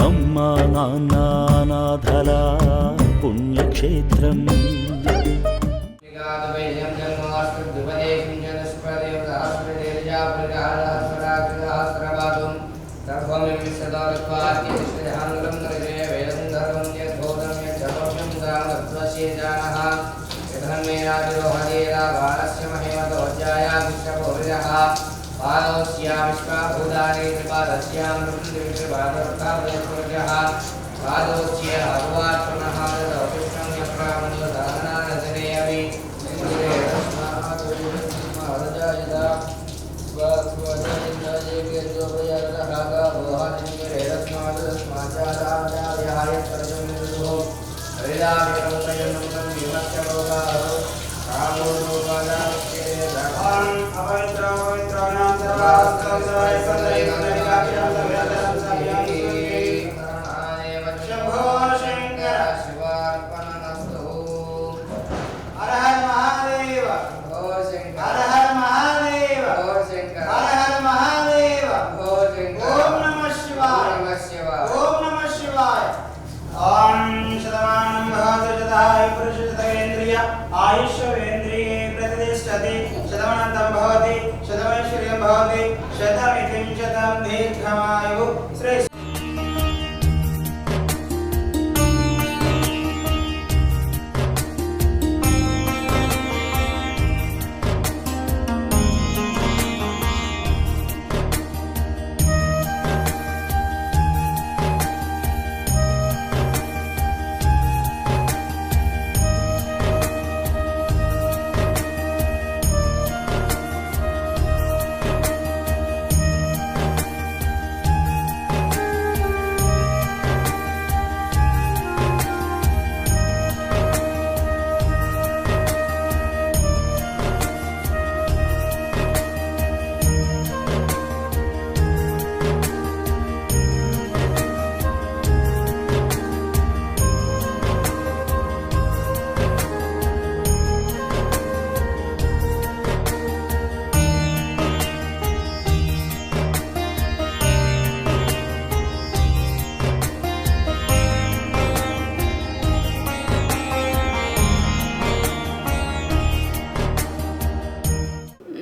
అమ్మా నాన్న అనాథల పుణ్యక్షేత్రం. आयुष्येन्द्रिये प्रतिष्ठति शतमनन्तं भवति शतमैश्वर्यं भवति शतमितिं शतं दीर्घमायुः श्री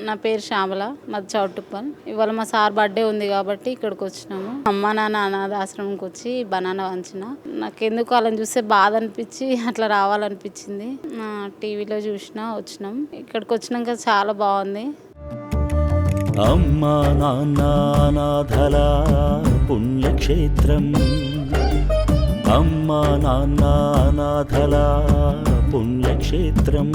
నా పేరు శ్యామల, మాది చౌటుప్పల్. ఇవాళ మా సార్ బర్త్డే ఉంది కాబట్టి ఇక్కడికి వచ్చినాము. అమ్మ నాన్న అనాథ ఆశ్రమంకి వచ్చి బనానా వంచిన. నాకెందుకు వాళ్ళని చూస్తే బాధ అనిపించి అట్లా రావాలనిపించింది. టీవీలో వచ్చినాం. ఇక్కడికి వచ్చినాక చాలా బాగుంది. అమ్మా నాన్న అనాథల పుణ్యక్షేత్రం. అమ్మా నాన్న అనాథల పుణ్యక్షేత్రం.